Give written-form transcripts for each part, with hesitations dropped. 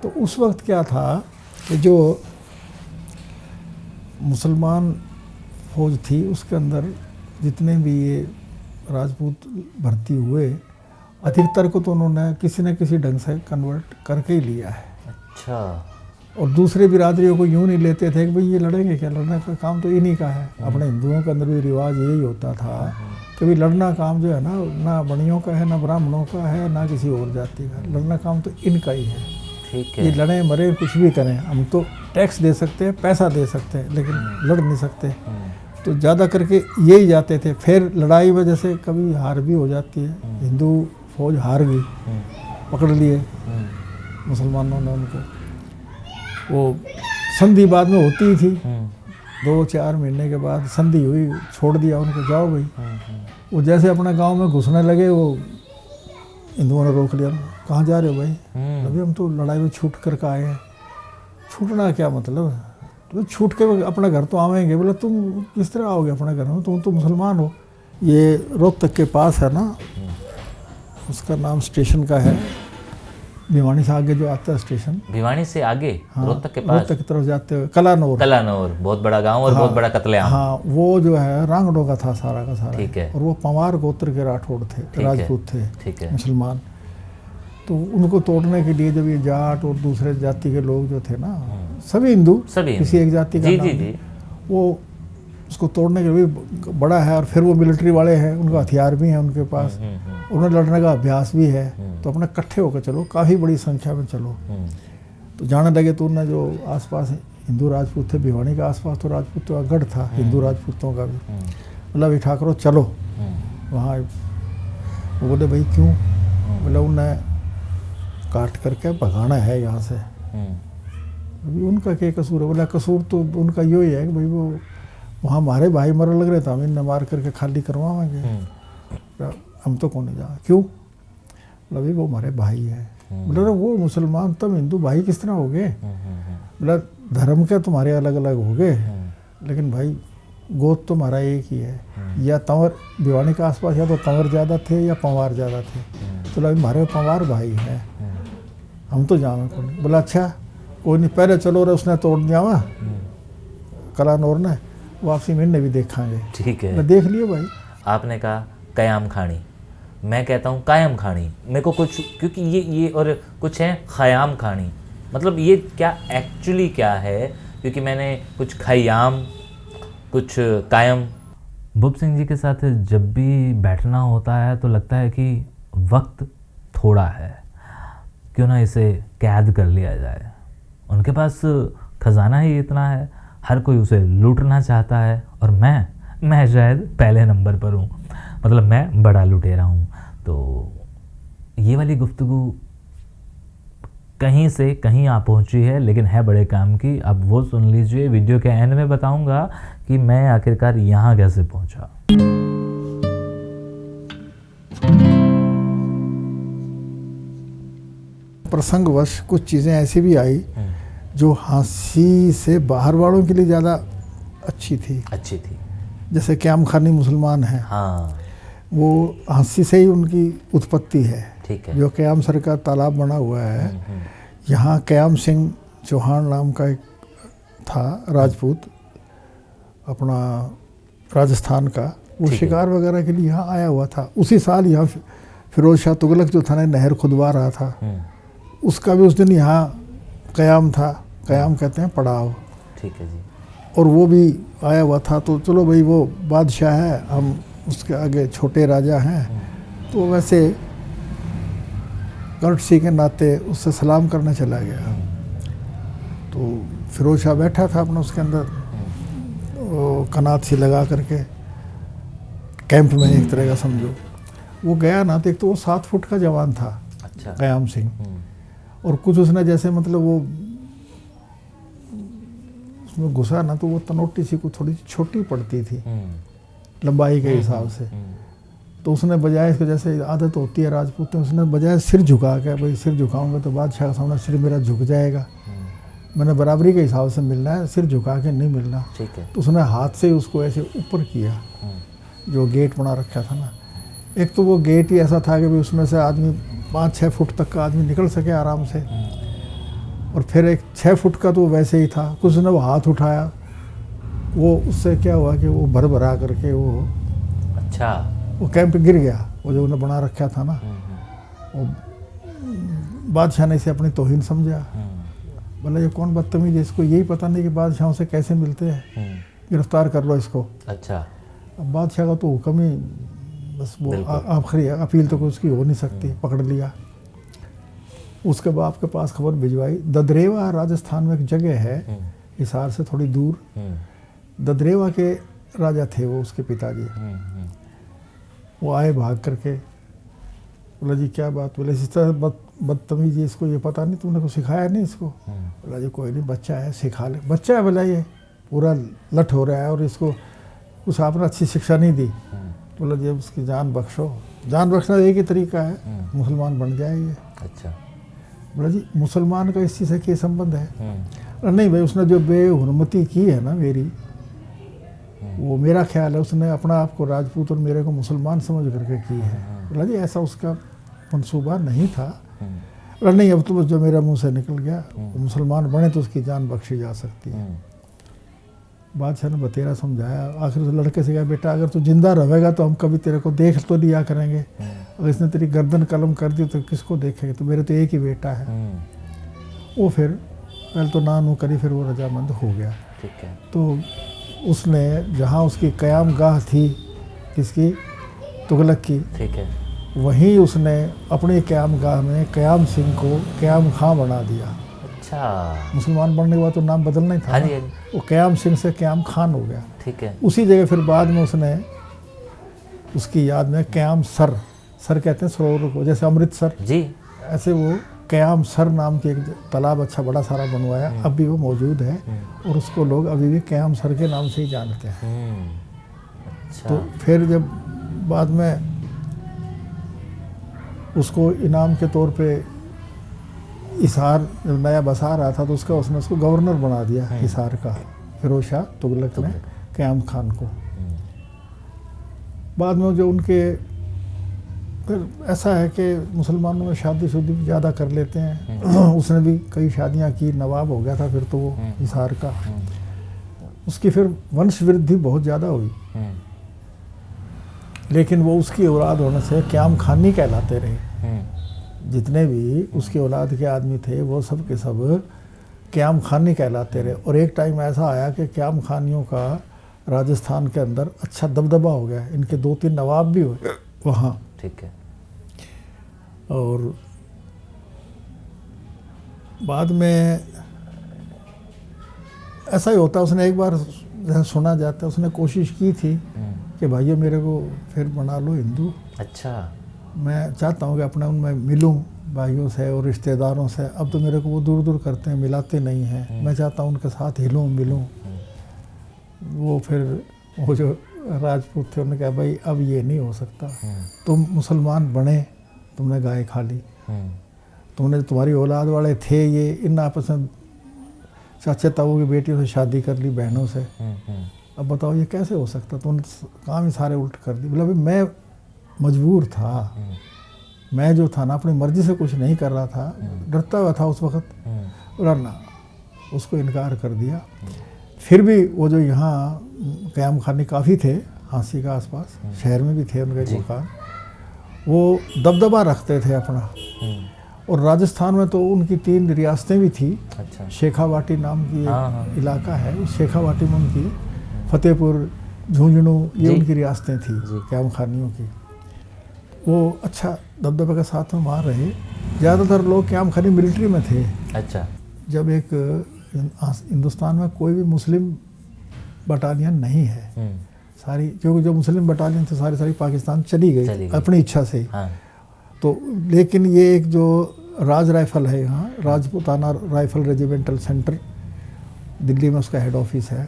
तो उस वक्त क्या था कि जो मुसलमान फौज थी उसके अंदर जितने भी ये राजपूत भर्ती हुए, अधिकतर को तो उन्होंने किसी न किसी ढंग से कन्वर्ट करके ही लिया है। अच्छा। और दूसरे बिरादरियों को यूँ नहीं लेते थे कि भाई ये लड़ेंगे क्या, लड़ने का काम तो इन्हीं का है। अपने हिंदुओं के अंदर भी रिवाज यही होता था कि भाई लड़ना काम जो है ना बनियों का है, ना ब्राह्मणों का है, ना किसी और जाति का। लड़ना काम तो इनका ही है। ठीक है। ये लड़ें मरे कुछ भी करें, हम तो टैक्स दे सकते हैं, पैसा दे सकते हैं, लेकिन लड़ नहीं सकते। तो ज़्यादा करके यही जाते थे। फिर लड़ाई वजह से कभी हार भी हो जाती है। हिंदू फौज हार गई, पकड़ लिए मुसलमानों ने उनको। वो संधि बाद में होती ही थी, 2-4 महीने के बाद संधि हुई, छोड़ दिया उनको, जाओ भाई। वो जैसे अपने गांव में घुसने लगे, वो हिंदुओं ने रोक लिया। कहाँ जा रहे हो भाई? अभी हम तो लड़ाई में छूट कर के आए हैं। छूटना क्या मतलब? तो छूट के अपने घर तो आवेंगे। बोला तुम किस तरह आओगे अपने घर में, तुम तो मुसलमान हो। ये रोहतक के पास है ना, उसका नाम स्टेशन का है, भिवानी से आगे जो आता है स्टेशन। भिवानी से आगे? हाँ, रोहतक के पास? रोहतक की तरफ जाते हुए कलानौर। कलानौर बहुत बड़ा गांव और बहुत बड़ा कत्लेआम। हाँ, वो जो है रांगड़ों का था सारा का सारा। ठीक है। और वो पंवार गोत्र के राठौड़ थे, राजपूत थे। ठीक है। मुसलमान। तो उनको तोड़ने के लिए जब ये जाट और दूसरे जाति के लोग जो थे ना, सभी हिंदू, किसी एक जाति का नाम नहीं, वो उसको तोड़ने के लिए बड़ा है। और फिर वो मिलिट्री वाले हैं, उनका हथियार भी है उनके पास, उन्हें लड़ने का अभ्यास भी है। तो अपने इकट्ठे होकर चलो, काफ़ी बड़ी संख्या में चलो। तो जाने लगे। तो उन्हें जो आसपास हिंदू राजपूत थे, भिवानी के आसपास तो राजपूतों का गढ़ था, हिंदू राजपूतों का भी। मतलब बिठा करो चलो वहाँ। वो बोले भाई क्यों? बोले उन्हें काट करके भगाना है यहाँ से। अभी उनका क्या कसूर है? बोला कसूर तो उनका यो ही है कि भाई वो वहाँ हमारे भाई मरने लग रहे थे, हम इन्हें मार करके खाली करवाएंगे। हम तो कौन जा। क्यों? बोला भाई वो हमारे भाई है। बोला वो मुसलमान, तुम हिंदू, भाई किस तरह हो गए? बोला धर्म के तुम्हारे अलग अलग हो गए, लेकिन भाई गोद तो हमारा एक ही है। या तंवर, भिवानी के आसपास या तो तंवर ज़्यादा थे या पंवार ज़्यादा थे। तो बोला हमारे पंवार भाई है, हम तो जावे कौन। बोला अच्छा कोई नहीं, पहले चलो रे, उसने तोड़ दिया वहाँ कलानौर ने, वापसी में भी देखांगे। ठीक है। मैं देख लियो भाई। आपने कहा कयाम खानी, मैं कहता हूँ कायम खानी। मेरे को कुछ, क्योंकि ये और कुछ है खयाम खानी, मतलब ये क्या एक्चुअली क्या है? क्योंकि मैंने कुछ खयाम, कुछ कायम। भूप सिंह जी के साथ जब भी बैठना होता है तो लगता है कि वक्त थोड़ा है, क्यों ना इसे कैद कर लिया जाए। उनके पास खजाना ही इतना है, हर कोई उसे लूटना चाहता है, और मैं शायद पहले नंबर पर हूँ, मतलब मैं बड़ा लुटेरा हूँ। तो ये वाली गुफ्तगू कहीं से कहीं आ पहुँची है, लेकिन है बड़े काम की। अब वो सुन लीजिए, वीडियो के एंड में बताऊँगा कि मैं आखिरकार यहाँ कैसे पहुँचा। प्रसंगवश कुछ चीज़ें ऐसी भी आई जो हंसी से बाहर वालों के लिए ज़्यादा अच्छी थी। जैसे क्याम खानी मुसलमान हैं। हाँ। वो हंसी से ही उनकी उत्पत्ति है। ठीक है। जो क्याम सर का तालाब बना हुआ है, यहाँ क्याम सिंह चौहान नाम का एक था राजपूत, अपना राजस्थान का। वो शिकार वगैरह के लिए यहाँ आया हुआ था। उसी साल यहाँ फिरोज शाह तुगलक जो था ना, नहर खुदवा रहा था, उसका भी उस दिन यहाँ कयाम था। कयाम कहते हैं पड़ाव। ठीक है जी। और वो भी आया हुआ था। तो चलो भाई वो बादशाह है, हम उसके आगे छोटे राजा हैं, तो वैसे कर्टसी के नाते उससे सलाम करने चला गया। तो फिरोज शाह बैठा था अपना उसके अंदर, कनात सी लगा करके कैंप में, एक तरह का समझो। वो गया ना, तो एक तो वो 7 फुट का जवान था। अच्छा। कयाम सिंह। और कुछ उसने जैसे मतलब वो उसमें घुसा ना, तो वो तनोटी सी को थोड़ी छोटी पड़ती थी लंबाई के हिसाब से। तो उसने बजाय इसको, जैसे आदत होती है राजपूत में, उसने बजाय सिर झुका के, भाई सिर झुकाऊंगा तो बादशाह के सामने सिर मेरा झुक जाएगा, मैंने बराबरी के हिसाब से मिलना है, सिर झुका के नहीं मिलना। ठीक है। तो उसने हाथ से उसको ऐसे ऊपर किया, जो गेट बना रखा था ना। एक तो वो गेट ही ऐसा था कि भाई उसमें से आदमी 5-6 फुट तक का आदमी निकल सके आराम से। और फिर एक 6 फुट का तो वैसे ही था, कुछ ने वो हाथ उठाया, वो उससे क्या हुआ कि वो भरा करके वो अच्छा वो कैंप गिर गया, वो जो उन्हें बना रखा था ना। वो बादशाह ने इसे अपनी तौहीन समझा, बोला ये कौन बदतमीज है, इसको यही पता नहीं कि बादशाहों से कैसे मिलते हैं, गिरफ्तार कर लो इसको। अच्छा, अब बादशाह का तो हुक्म ही बस वो आखिरी अपील तो उसकी हो नहीं सकती, पकड़ लिया। उसके बाप के पास खबर भिजवाई। ददरेवा राजस्थान में एक जगह है हिसार से थोड़ी दूर, ददरेवा के राजा थे वो, उसके पिताजी। वो आए भाग करके, बोला जी क्या बात, बोले इस तरह बदतमीजी, इसको ये पता नहीं, तुमने कुछ सिखाया नहीं इसको। बोला जी कोई नहीं, बच्चा है सिखा ले। बच्चा है बोला, ये पूरा लठ हो रहा है और इसको कुछ आपने अच्छी शिक्षा नहीं दी। बोला जी उसकी जान बख्शो। जान बख्शना एक ही तरीका है, मुसलमान बन जाए ये। अच्छा, बोला जी मुसलमान का इस चीज़ से क्या संबंध है? नहीं भाई, उसने जो बेहुरमती की है ना मेरी, वो मेरा ख्याल है उसने अपना आप को राजपूत और मेरे को मुसलमान समझ करके की है। बोला जी ऐसा उसका मंसूबा नहीं था। बोला नहीं, अब तो जो मेरा मुंह से निकल गया, मुसलमान बने तो उसकी जान बख्शी जा सकती है। बादशाह ने बतेरा समझाया, आखिर उस लड़के से कहा बेटा अगर तू जिंदा रहेगा तो हम कभी तेरे को देख तो लिया करेंगे, अगर इसने तेरी गर्दन कलम कर दी तो किसको देखेंगे, तो मेरे तो एक ही बेटा है। वो फिर पहले तो ना नू करी, फिर वो रजामंद हो गया। ठीक है। तो उसने जहाँ उसकी क़याम गाह थी, किसकी, तुगलक की, ठीक है, वहीं उसने अपनी क़याम गाह में क़याम सिंह को क़याम खां बना दिया। अच्छा, मुसलमान बनने के बाद तो नाम बदलना ही था। हाँ जी, वो क़याम सिंह से क़याम खान हो गया। ठीक है। उसी जगह फिर बाद में उसने उसकी याद में क़याम सर कहते हैं सरोवर को, जैसे अमृतसर जी, ऐसे वो क़याम सर नाम की एक तालाब अच्छा बड़ा सारा बनवाया, अब भी वो मौजूद है और उसको लोग अभी भी क़याम सर के नाम से ही जानते हैं। अच्छा। तो फिर जब बाद में उसको इनाम के तौर पे हिसार जब नया बसा रहा था तो उसने उसको गवर्नर बना दिया हिसार का, फिरोज शाह तुगलक ने क़याम खान को। बाद में जो उनके फिर ऐसा है कि मुसलमानों में शादी ज़्यादा कर लेते हैं। उसने भी कई शादियां की, नवाब हो गया था फिर तो वो हिसार का। उसकी फिर वंश वृद्धि बहुत ज़्यादा हुई, लेकिन वो उसकी औलाद होने से क़याम खानी कहलाते रहे। जितने भी उसके औलाद के आदमी थे वो सब के सब क़याम खानी कहलाते रहे। और एक टाइम ऐसा आया कि क़याम खानियों का राजस्थान के अंदर अच्छा दबदबा हो गया, इनके 2-3 नवाब भी हुए वहाँ। ठीक है। और बाद में ऐसा ही होता, उसने एक बार जैसा सुना जाता है उसने कोशिश की थी कि भाइयों मेरे को फिर बना लो हिंदू। अच्छा। मैं चाहता हूँ कि अपने उनमें मिलूँ भाइयों से और रिश्तेदारों से। अब तो मेरे को वो दूर दूर करते हैं, मिलाते नहीं हैं। मैं चाहता हूँ उनके साथ हिलूँ मिलूँ। वो फिर वो जो राजपूत थे उन्होंने कहा भाई अब ये नहीं हो सकता, तुम मुसलमान बने, तुमने गाय खा ली, तुमने तुम्हारी औलाद वाले थे ये, इन आपस में चाचे ताऊ की बेटियों से शादी कर ली, बहनों से। अब बताओ ये कैसे हो सकता, तुमने काम ही सारे उल्ट कर दी। बोला भाई मैं मजबूर था, मैं जो था ना अपनी मर्जी से कुछ नहीं कर रहा था, डरता हुआ था उस वक़्त। बोला ना, उसको इनकार कर दिया। फिर भी वो जो यहाँ क़याम खानी काफ़ी थे हाँसी का आसपास, शहर में भी थे उनके मकान, वो दबदबा रखते थे अपना। और राजस्थान में तो उनकी 3 रियासतें भी थी। अच्छा। शेखावाटी नाम की एक इलाका है, उस शेखावाटी में उनकी फतेहपुर, झुंझुनू, ये उनकी रियासतें थी क़याम खानियों की। वो अच्छा दबदबे के साथ में वहाँ रहे। ज़्यादातर लोग क़याम खानी मिलिट्री में थे। अच्छा। जब एक हिंदुस्तान में कोई भी मुस्लिम बटालियन नहीं है सारी, क्योंकि जो मुस्लिम बटालियन थे सारी पाकिस्तान चली गई अपनी इच्छा से। हाँ। तो लेकिन ये एक जो राज राइफल है यहाँ, Rajputana rifle regimental centre, Delhi में उसका हेड ऑफिस है,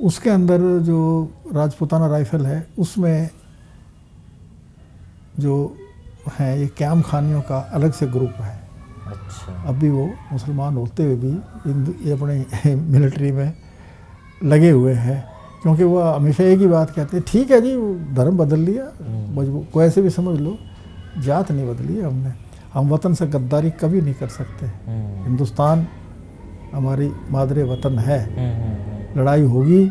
उसके अंदर जो राजपुताना राइफल है उसमें जो है ये क़याम खानियों का अलग से ग्रुप है। अच्छा। अभी वो मुसलमान होते हुए भी ये अपने मिलिट्री में लगे हुए हैं, क्योंकि वो हमेशा एक ही बात कहते हैं, ठीक है जी धर्म बदल लिया, मजबूर को ऐसे भी समझ लो, जात नहीं बदली है हमने, हम वतन से गद्दारी कभी नहीं कर सकते। हिंदुस्तान हमारी मादरे वतन है, लड़ाई होगी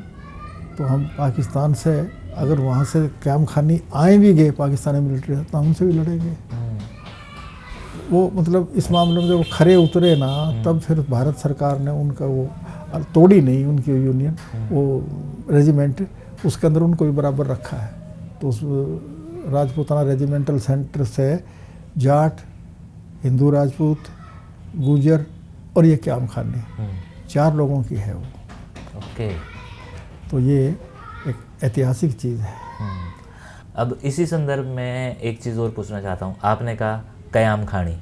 तो हम पाकिस्तान से, अगर वहाँ से क़याम खानी आए भी गए पाकिस्तानी मिलिट्री तो हम उनसे भी लड़ेंगे। वो मतलब इस मामले में जब वो खरे उतरे ना, तब फिर भारत सरकार ने उनका वो तोड़ी नहीं उनकी यूनियन, वो रेजिमेंट, उसके अंदर उनको भी बराबर रखा है। तो उस राजपूताना रेजिमेंटल सेंटर से जाट, हिंदू राजपूत, गुजर और ये क़याम खानी 4 लोगों की है वो। ओके। तो ये एक ऐतिहासिक चीज़ है। अब इसी संदर्भ में एक चीज़ और पूछना चाहता हूँ। आपने कहा क़याम खानी,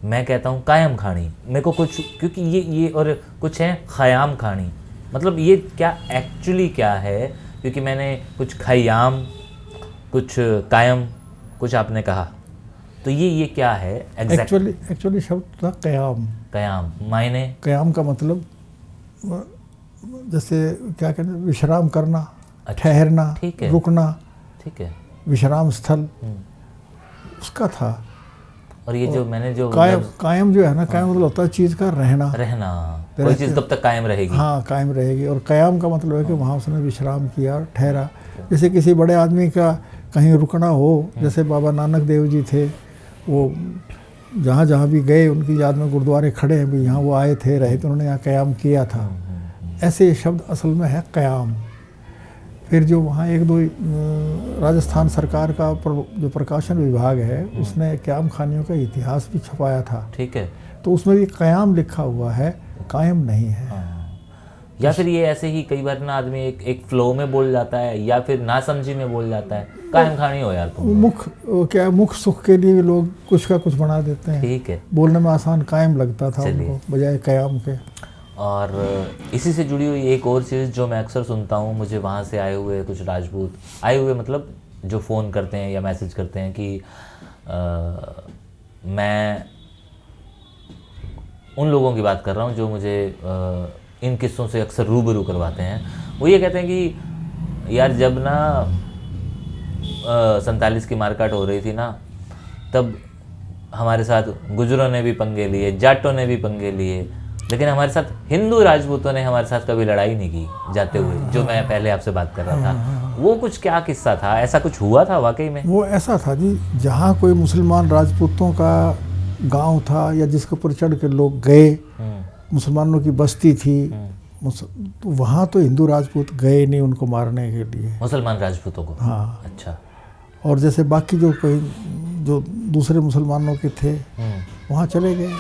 मैं कहता हूँ कायम खानी। मेरे को कुछ, क्योंकि ये और कुछ है ख़याम खानी, मतलब ये क्या एक्चुअली क्या है? क्योंकि मैंने कुछ ख़याम, कुछ कायम, कुछ आपने कहा, तो ये क्या है एक्चुअली शब्द था क़याम। क़याम मायने? क़याम का मतलब जैसे क्या कहते हैं, विश्राम करना, ठहरना, रुकना, ठीक है, विश्राम स्थल उसका था। और ये जो मैंने जो कायम जो है ना, कायम मतलब होता है चीज़ का रहना, कोई चीज़ तब तक कायम रहेगी। हाँ, कायम रहेगी। और क़याम का मतलब है कि वहाँ उसने विश्राम किया, ठहरा। जैसे किसी बड़े आदमी का कहीं रुकना हो, जैसे बाबा नानक देव जी थे, वो जहाँ जहाँ भी गए उनकी याद में गुरुद्वारे खड़े हैं भी, यहाँ वो आए थे, रहे तो उन्होंने यहाँ क़याम किया था। ऐसे ये शब्द असल में है क़याम। फिर जो वहाँ 1-2 राजस्थान सरकार का जो प्रकाशन विभाग है, उसने क़याम खानियों का इतिहास भी छपाया था। ठीक है। तो उसमें भी क़याम लिखा हुआ है, कायम नहीं है। या फिर ये ऐसे ही कई बार ना आदमी एक फ्लो में बोल जाता है, या फिर ना समझी में बोल जाता है, कायम खानी हो यार तुम। मुख सुख के लिए लोग कुछ का कुछ बना देते हैं। ठीक है। बोलने में आसान कायम लगता था उनको बजाय क़याम के। और इसी से जुड़ी हुई एक और चीज़ जो मैं अक्सर सुनता हूँ, मुझे वहाँ से आए हुए कुछ राजपूत आए हुए, मतलब जो फ़ोन करते हैं या मैसेज करते हैं कि मैं उन लोगों की बात कर रहा हूँ जो मुझे इन किस्सों से अक्सर रूबरू करवाते हैं। वो ये कहते हैं कि यार जब ना 47 की मारकाट हो रही थी ना, तब हमारे साथ गुजरों ने भी पंगे लिए, जाटों ने भी पंगे लिए, लेकिन हमारे साथ हिंदू राजपूतों ने हमारे साथ कभी लड़ाई नहीं की जाते हुए, जो मैं पहले आपसे बात कर रहा था। वो कुछ क्या किस्सा था? ऐसा कुछ हुआ था वाकई में? वो ऐसा था जी, जहाँ कोई मुसलमान राजपूतों का गांव था या जिसके ऊपर चढ़ के लोग गए, मुसलमानों की बस्ती थी, तो वहाँ तो हिंदू राजपूत गए नहीं उनको मारने के लिए, मुसलमान राजपूतों को। हाँ, अच्छा। और जैसे बाकी जो कोई जो दूसरे मुसलमानों के थे वहाँ चले गए।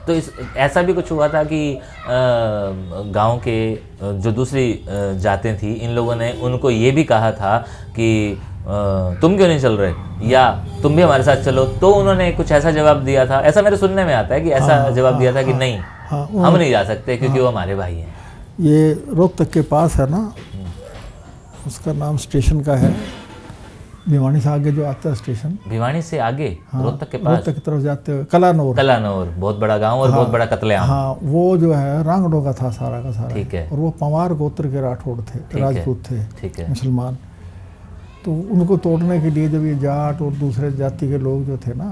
तो ऐसा भी कुछ हुआ था कि गांव के जो दूसरी जातें थी, इन लोगों ने उनको ये भी कहा था कि तुम क्यों नहीं चल रहे, या तुम भी हमारे साथ चलो, तो उन्होंने कुछ ऐसा जवाब दिया था? ऐसा मेरे सुनने में आता है कि ऐसा जवाब दिया था कि नहीं, हम नहीं जा सकते क्योंकि वो हमारे भाई हैं। ये रोहतक के पास है ना, उसका नाम स्टेशन का है, भिवानी से आगे जो आता है स्टेशन। भिवानी से आगे? हाँ, रोहतक के पास, रोहतक की तरफ जाते हुए कलानौर, बहुत बड़ा गांव और बहुत बड़ा कत्लेआम। हाँ, वो जो है रांगड़ों का था सारा का सारा। ठीक है। और वो पंवार गोत्र के राठौड़ थे, राजपूत थे। ठीक है। मुसलमान। तो उनको तोड़ने के लिए जब ये जाट और दूसरे जाति के लोग जो थे ना,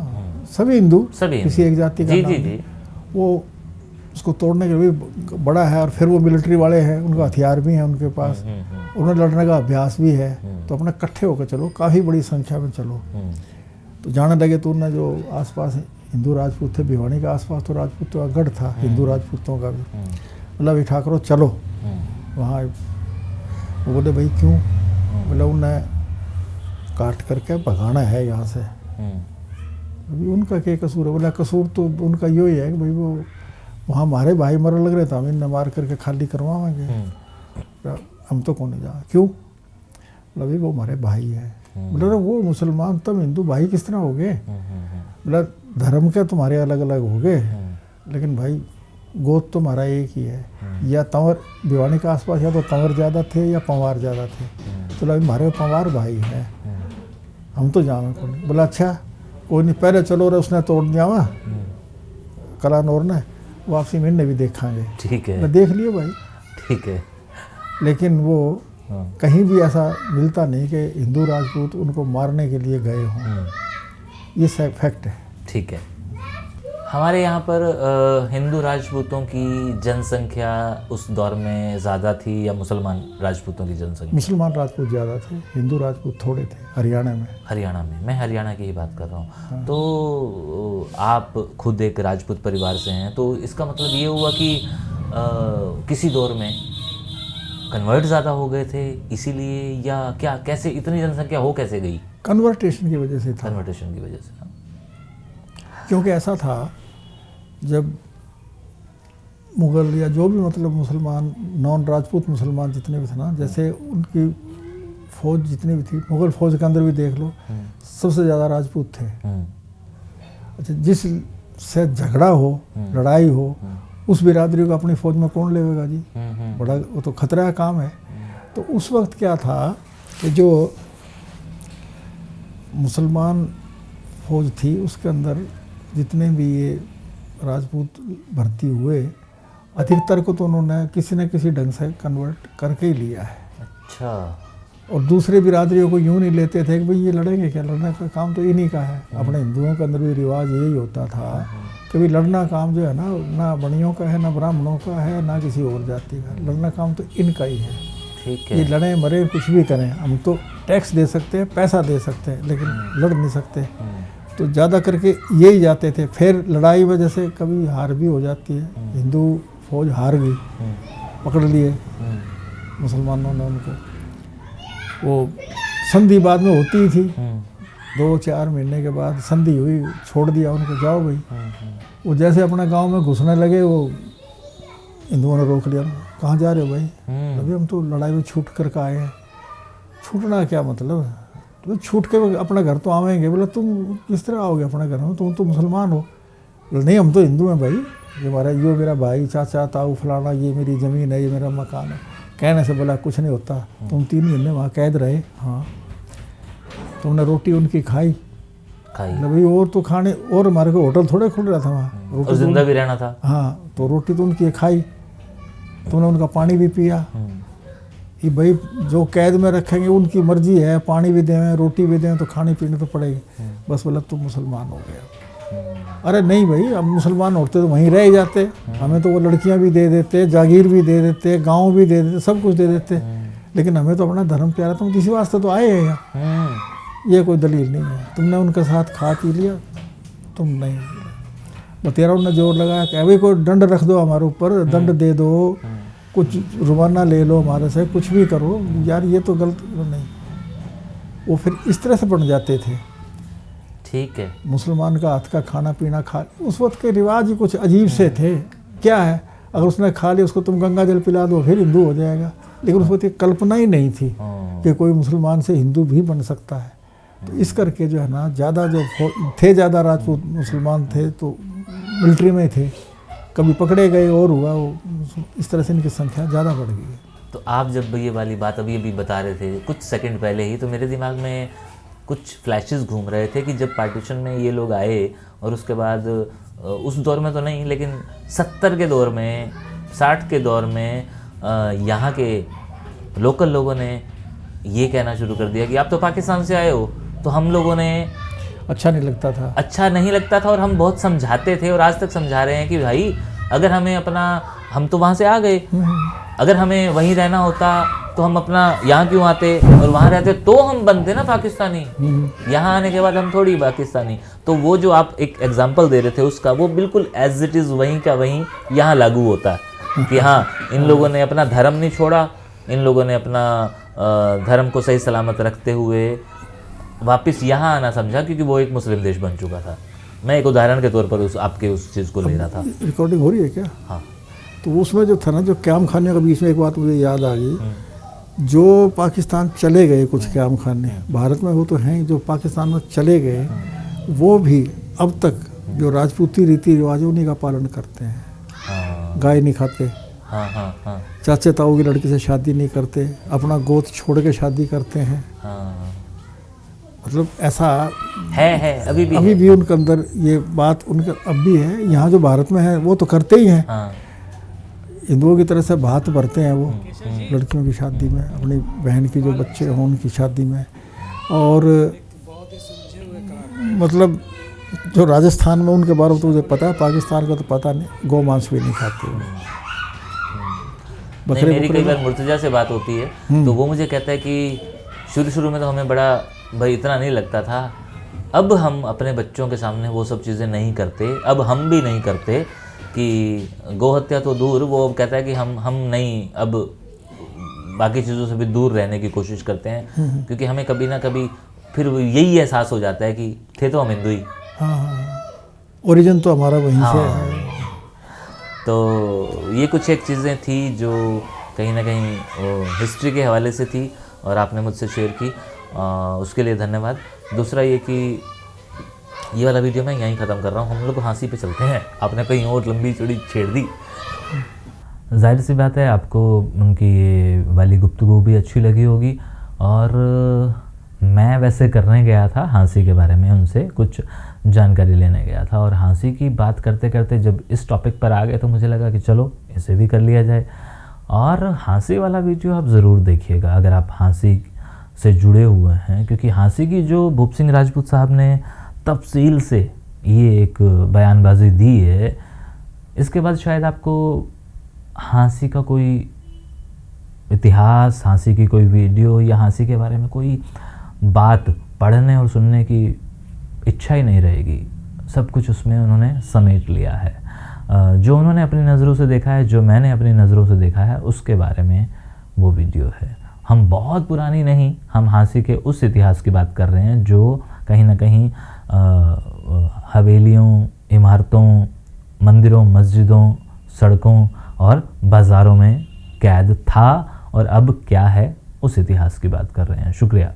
सभी हिंदू, किसी एक जाति का नाम, वो उसको तोड़ने के लिए बड़ा है। और फिर वो मिलिट्री वाले हैं, उनका हथियार भी है उनके पास, उन्हें लड़ने का अभ्यास भी है। तो अपने इकट्ठे होकर चलो, काफ़ी बड़ी संख्या में चलो। तो जाने लगे तो उन्हें जो आसपास हिंदू राजपूत थे, भिवानी के आसपास तो राजपूतों का गढ़ था, हिंदू राजपूतों का भी, मतलब ये ठाकुरों चलो वहाँ। वो बोले भाई क्यों? बोले उन्हें काट करके भगाना है यहाँ से। अभी उनका क्या कसूर है? बोला कसूर तो उनका यही है कि भाई वो वहाँ हमारे भाई मरने लग रहे थे, हम इन्हें मार करके खाली करवाएंगे, हम तो कौन नहीं जा। क्यों? बोला भाई वो हमारे भाई है। बोला वो मुसलमान तुम हिंदू, भाई किस तरह हो गए? बोला धर्म के तुम्हारे अलग अलग हो गए, लेकिन भाई गोद तुम्हारा एक ही है। या तंवर, भिवानी के आसपास या तो तंवर ज़्यादा थे या पंवार ज़्यादा थे। तो बोला हमारे पंवार भाई है, हम तो जावे को नहीं। बोला अच्छा कोई नहीं, पहले चलो रे, उसने तोड़ दिया वहाँ कलानौर ने, वापसी में भी देखांगे। ठीक है, मैं देख लियो भाई। ठीक है। लेकिन वो कहीं भी ऐसा मिलता नहीं कि हिंदू राजपूत उनको मारने के लिए गए हों। ये फैक्ट है। ठीक है। हमारे यहाँ पर हिंदू राजपूतों की जनसंख्या उस दौर में ज़्यादा थी या मुसलमान राजपूतों की जनसंख्या? मुसलमान राजपूत ज़्यादा थे, हिंदू राजपूत थोड़े थे हरियाणा में। हरियाणा में, मैं हरियाणा की ही बात कर रहा हूँ। हाँ। तो आप खुद एक राजपूत परिवार से हैं, तो इसका मतलब ये हुआ कि किसी दौर में कन्वर्ट ज़्यादा हो गए थे इसीलिए, या क्या, कैसे इतनी जनसंख्या हो कैसे गई? कन्वर्टेशन की वजह से था। कन्वर्टेशन की वजह से, क्योंकि ऐसा था जब मुग़ल या जो भी मतलब मुसलमान नॉन राजपूत मुसलमान जितने भी थे ना, जैसे उनकी फ़ौज जितनी भी थी, मुग़ल फ़ौज के अंदर भी देख लो, सबसे ज़्यादा राजपूत थे। अच्छा, जिस से झगड़ा हो, लड़ाई हो, उस बिरादरी को अपनी फ़ौज में कौन लेगा जी? बड़ा वो तो खतरा का काम है। तो उस वक्त क्या था कि जो मुसलमान फ़ौज थी उसके अंदर जितने भी ये राजपूत भर्ती हुए, अधिकतर को तो उन्होंने किसी न किसी ढंग से कन्वर्ट करके ही लिया है। अच्छा। और दूसरे बिरादरियों को यूँ नहीं लेते थे कि भाई ये लड़ेंगे क्या, लड़ने का काम तो इन्हीं का है। अपने हिंदुओं के अंदर भी रिवाज यही होता था कि भाई लड़ना काम जो है ना बनियों का है, ना ब्राह्मणों का है, ना किसी और जाति का, लड़ना काम तो इनका ही है। ठीक है। ये लड़ें मरे कुछ भी करें, हम तो टैक्स दे सकते हैं, पैसा दे सकते हैं, लेकिन लड़ नहीं सकते। तो ज़्यादा करके यही जाते थे। फिर लड़ाई वजह से कभी हार भी हो जाती है, हिंदू फौज हार गई, पकड़ लिए मुसलमानों ने उनको। वो संधि बाद में होती ही थी, 2-4 महीने के बाद संधि हुई, छोड़ दिया उनको, जाओ भाई। वो जैसे अपना गांव में घुसने लगे, वो हिंदुओं ने रोक लिया, कहाँ जा रहे हो भाई? अभी हम तो लड़ाई में छूट कर के आए हैं। छूटना क्या मतलब, तो छूट के अपना घर तो आवेंगे। बोला तुम किस तरह आओगे अपने घर में, तुम तो मुसलमान हो। नहीं हम तो हिंदू हैं भाई, ये हमारा यो मेरा भाई, चाचा, ताऊ, फलाना, ये मेरी ज़मीन है, ये मेरा मकान है। कहने से बोला कुछ नहीं होता, तुम 3 महीने वहाँ कैद रहे। हाँ, तुमने रोटी उनकी खाई भाई, और तो खाने, और हमारे को होटल थोड़े खुल रहा था वहाँ, और जिंदा भी रहना था। हाँ, तो रोटी तो उनकी खाई, तुमने उनका पानी भी पिया। कि भाई जो कैद में रखेंगे उनकी मर्जी है, पानी भी दें, रोटी भी दें, तो खाने पीने तो पड़ेगी। बस बोला तुम मुसलमान हो गया। अरे नहीं भाई, हम मुसलमान होते तो वहीं रह जाते, हमें तो वो लड़कियां भी दे देते, जागीर भी दे देते, गांव भी दे देते, सब कुछ दे देते, लेकिन हमें तो अपना धर्म प्यारा, तुम किसी वास्ते तो आए हैं यहाँ, ये कोई दलील नहीं है। तुमने उनके साथ खा पी लिया, तुम नहीं। बतेराओं ने जोर लगाया कि अभी कोई दंड रख दो हमारे ऊपर, दंड दे दो, कुछ रुबाना ले लो हमारे से, कुछ भी करो यार, ये तो गलत नहीं। वो फिर इस तरह से बन जाते थे। ठीक है। मुसलमान का हाथ का खाना पीना खा, उस वक्त के रिवाज ही कुछ अजीब से थे। क्या है, अगर उसने खा लिया, उसको तुम गंगा जल पिला दो, फिर हिंदू हो जाएगा। लेकिन उस वक्त कल्पना ही नहीं थी कि कोई मुसलमान से हिंदू भी बन सकता है। तो इस करके जो है ना, ज़्यादा जो थे, ज़्यादा राजपूत मुसलमान थे तो मिलिट्री में थे, कभी पकड़े गए और हुआ, वो इस तरह से इनकी संख्या ज़्यादा बढ़ गई है। तो आप जब ये वाली बात अभी बता रहे थे कुछ सेकंड पहले ही, तो मेरे दिमाग में कुछ फ्लैशेस घूम रहे थे कि जब पार्टीशन में ये लोग आए, और उसके बाद उस दौर में तो नहीं, लेकिन 70 के दौर में, 60 के दौर में यहाँ के लोकल लोगों ने ये कहना शुरू कर दिया कि आप तो पाकिस्तान से आए हो। तो हम लोगों ने अच्छा नहीं लगता था, और हम बहुत समझाते थे, और आज तक समझा रहे हैं कि भाई अगर हमें अपना, हम तो वहाँ से आ गए, अगर हमें वहीं रहना होता तो हम अपना यहाँ क्यों आते, और वहाँ रहते तो हम बनते ना पाकिस्तानी। यहाँ आने के बाद हम थोड़ी पाकिस्तानी। तो वो जो आप एक एग्जांपल दे रहे थे उसका, वो बिल्कुल एज इट इज़ वहीं का वहीं यहाँ लागू होता है कि हाँ, इन लोगों ने अपना धर्म नहीं छोड़ा, इन लोगों ने अपना धर्म को सही सलामत रखते हुए वापस यहाँ आना समझा, क्योंकि वो एक मुस्लिम देश बन चुका था। मैं एक उदाहरण के तौर पर आपके उस चीज़ को ले रहा था। रिकॉर्डिंग हो रही है क्या? हाँ। तो उसमें जो था ना, जो क़याम खाने का बीच में एक बात मुझे याद आ गई, जो पाकिस्तान चले गए कुछ क़याम खाने, भारत में वो तो हैं, जो पाकिस्तान में चले गए वो भी अब तक जो राजपूती रीति रिवाज उन्हीं का पालन करते हैं। गाय नहीं खाते, चाचे ताऊ की लड़की से शादी नहीं करते, अपना गोद छोड़ के शादी करते हैं। मतलब ऐसा है अभी भी उनके अंदर ये बात उनके अब भी है। यहाँ जो भारत में है वो तो करते ही हैं, हिंदुओं की तरह से भात भरते हैं वो लड़कियों की शादी में, अपनी बहन की जो बच्चे हों उनकी शादी में। और मतलब जो राजस्थान में उनके बारे में तो मुझे पता है, पाकिस्तान का तो पता नहीं, गौ मांस भी नहीं खाते वो। नहीं, मेरी कई बार मुर्तजा से बात होती है तो वो मुझे कहता है कि शुरू में तो हमें बड़ा भाई इतना नहीं लगता था, अब हम अपने बच्चों के सामने वो सब चीज़ें नहीं करते, अब हम भी नहीं करते कि गौ हत्या तो दूर, वो कहता है कि हम नहीं, अब बाकी चीज़ों से भी दूर रहने की कोशिश करते हैं, क्योंकि हमें कभी ना कभी फिर यही एहसास हो जाता है कि थे तो हम हिंदू ही। हाँ, ओरिजिन तो हमारा वहीं से है। तो ये कुछ एक चीज़ें थी जो कहीं ना कहीं हिस्ट्री के हवाले से थी और आपने मुझसे शेयर की, उसके लिए धन्यवाद। दूसरा ये कि ये वाला वीडियो मैं यहीं ख़त्म कर रहा हूँ, हम लोग हाँसी पे चलते हैं, आपने कहीं और लंबी चौड़ी छेड़ दी। जाहिर सी बात है आपको उनकी ये वाली गुफ्तगू भी अच्छी लगी होगी, और मैं वैसे करने गया था हाँसी के बारे में, उनसे कुछ जानकारी लेने गया था, और हाँसी की बात करते करते जब इस टॉपिक पर आ गए तो मुझे लगा कि चलो इसे भी कर लिया जाए। और हाँसी वाला वीडियो आप ज़रूर देखिएगा अगर आप हाँसी से जुड़े हुए हैं, क्योंकि हाँसी की जो भूप सिंह राजपूत साहब ने तफसील से ये एक बयानबाजी दी है, इसके बाद शायद आपको हाँसी का कोई इतिहास, हाँसी की कोई वीडियो या हाँसी के बारे में कोई बात पढ़ने और सुनने की इच्छा ही नहीं रहेगी। सब कुछ उसमें उन्होंने समेट लिया है। जो उन्होंने अपनी नज़रों से देखा है, जो मैंने अपनी नज़रों से देखा है, उसके बारे में वो वीडियो है। हम बहुत पुरानी नहीं, हम हाँसी के उस इतिहास की बात कर रहे हैं जो कहीं ना कहीं हवेलियों, इमारतों, मंदिरों, मस्जिदों, सड़कों और बाज़ारों में कैद था, और अब क्या है उस इतिहास की बात कर रहे हैं। शुक्रिया।